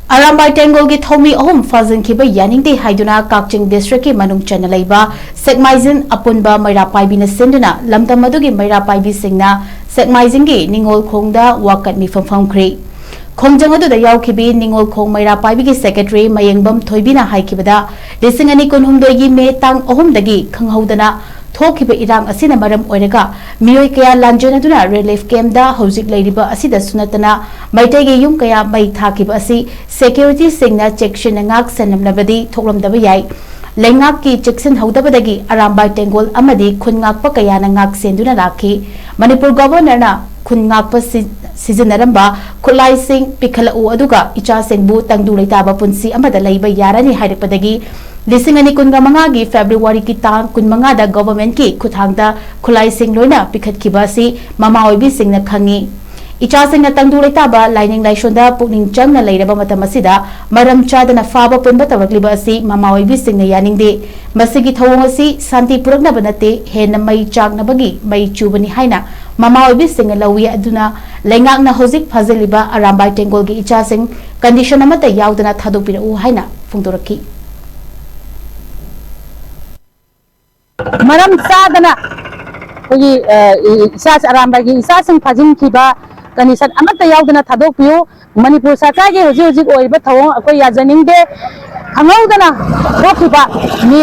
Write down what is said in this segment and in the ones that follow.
Arambai Tengol ki Thoumee ahum Phajinkhiba Yaningde Haiduna Kakching district ki Manung Channa Leiba SEKMAIJIN APUNBA MEIRA PAIBI na SINDUNA LAMDAM adugi MEIRA PAIBASINGNA SEKMAIJIN ki NINGOL KHONG da WAKAT MEEPHAM PHAMKHRE KHONG adu da yaukhibi NINGOL KHONG MEIRA PAIBI ki secretary Mayengbam Thoibina haikibada lising ani kunhumdoi gi me tang ahum dagi khanghaudana थोकिब इरांग असिना मरम ओइरगा मियोय कया लांजनदुना relief camp दा हौजिक लैरिबा असिदा सुनतना मैतैगे yum कया मै थाकिब असि security सिंगना चेक्शन नाक सनमनबदी थोकलमदब याय लैंगाक की चेक्शन हौदबदगी अरामबाई टेंगोल अमदी खुनगाकप कया नाक सेंदुना राखी मणिपुर गवर्नरना खुनगाकप सिजनरंबा खुलाई सिंह पिखलउ अदुगा इचा सिंहबु तंगदु लेताबा पुंसी अमदा लैबा यारनी हाइरपदगी लिसिंग अनि कुनगा मंगागी फेब्रुवारी की तांग कुनमंगा दा गवर्नमेंट की खुथांगदा खुलाई सिंह लोइना पिखतखिबा असि ममा ओइबि सिंहना खंगी इचा सिंहना तंगदु लेताबा लाइनिंग लाइशोंदा पुकनिंग चंगना लैरबा मतम असिदा मरम चादना फाबा पुनबा तवरक्लिबा असि ममा ओइबि सिंहना यानिंगदे मसिगी थवोंग असि शांति पुरकनबा नते हेन मै चाकनबगी मै चुबनी हाइना ममा ओइबि सिंह लौवी अदुना लैंगाकना हौजिक फाजलिबा अरामबाई टेंगोल की इचा सिंह कंडीशन अमता यावदना थादोपिरउ हाइना फुंगदोरखी मरम चादना कोई इसास अरामबाई की इसास फाजिंखिबा कंडीशन अमत यावदना थादोपियो मणिपुर सरकार की हुजी हुजी ओइबा थवों अकोई याजनिंगदे खंगौदना थोखिबा मे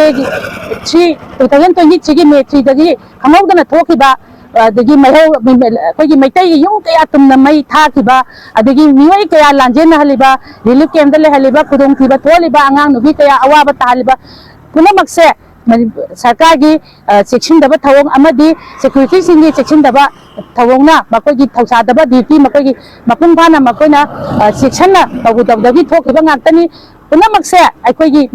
2023 की मे 3 दगी खंगौदना थोखिबा अदगी मैहो कोई मैतै युम कया तुमना मै थाखिबा अदगी मियोय कया लांजेन हलिबा रिलीफ कैम्प दले हलिबा खुदोंग थिबा थोलिबा आंगांग नुबी कया अवाबा तालिबा पुनमक्से सरकार की चेक्शन दबा थवोंग अमदी सिक्योरिटी सिंगी चेक्शन दबा थवोंगना मकोगी थौसादबा ड्यूटी मकोगी मपुंग फाना मकोना चेक्शन ना तगुदबदगी थोखिबा ngaktani पुनमक्से अखोगी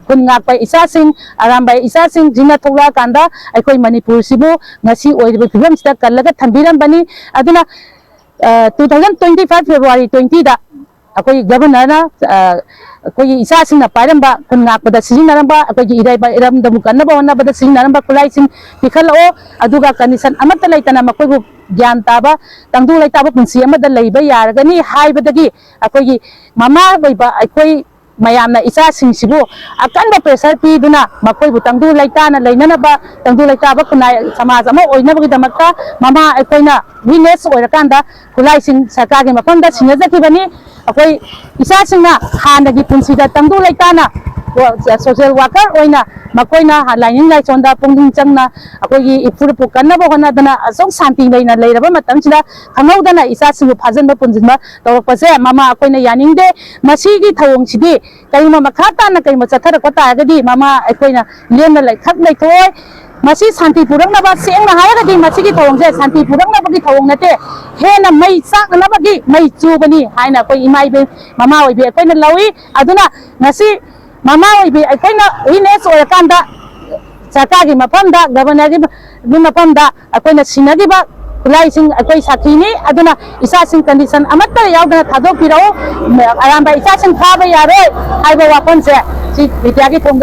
खुनगाप इसासिंग अरामबाई इसासिंग जिना थोला कांदा अखोई मणिपुर सिबु ngasi ओइबा फिबम सिदा कल्लगा थंबिरमबनी अदुना 2025 फेब्रुवारी 20 दा अखोई गवर्नर ना अखोई इसासिंग ना पाइरंबा खुनगापदा सिजिनरंबा अखोई इराइबा इरमदमु कन्नबा होनबदा सिजिनरंबा खुलाइसिंग पिखलओ अदुगा कंडीशन अमत लैतना मकोइबु ज्ञान ताबा तंगदु लैताबा पुंसी अमदा लैबा यारगनी हाइबदगी अखोई ममा बैबा अखोई मयामना इचासिंगसिबु अकनबा प्रेशर पीदुना मकोइबु तंगदु लैताना लैननबा तंगदु लैताबा खुनाय समाज अमा ओइनबगीदमक्ता ममा अखोइना विनेस ओइरकांदा खुलाइसिंग सरकारगे मफमदा सिंगजखिबनी अखोई इचासिंगना हानगी पुंसीदा तंगदु लैताना सोशल वर्कर ओइना मकोइना लाइनिंग लाइचोंदा पुंगिंग चंगना अखोई इपुरपु कन्नबा होनादना असोक शांति लैना लैरबा मतमसिदा खंगौदना इचासिंगु फाजनबा पुंजिनबा तौरकपसे ममा अखोइना यानिंगदे मसीगी थवोंगसिदी कईमा मखाताना कईमा चथरक तागदी ममा अखोइना लेना लैखक लैथोय मसी शांति पुरंगनबा सेंगना हायगदी मसीगी थवोंगसे शांति पुरंगनबगी थवोंग नते हेना मै चाकनबगी मै चुबनी हायना कोई इमाइबे ममा ओइबे अखोइना लौई अदुना ngasi ममा ओइबे अखोइना विनेस ओरकांदा सरकारगी मफमदा गवर्नरगी मफमदा अखोइना सिनगिबा खुलाइसिंग अखोइ साथीनी अदुना इसासिंग कंडीशन अमत्ता यावदना थादोपिरौ अरामबाई इसासिंग फाबा यारोय हाइबा वापनसे सि विद्यागी थोंग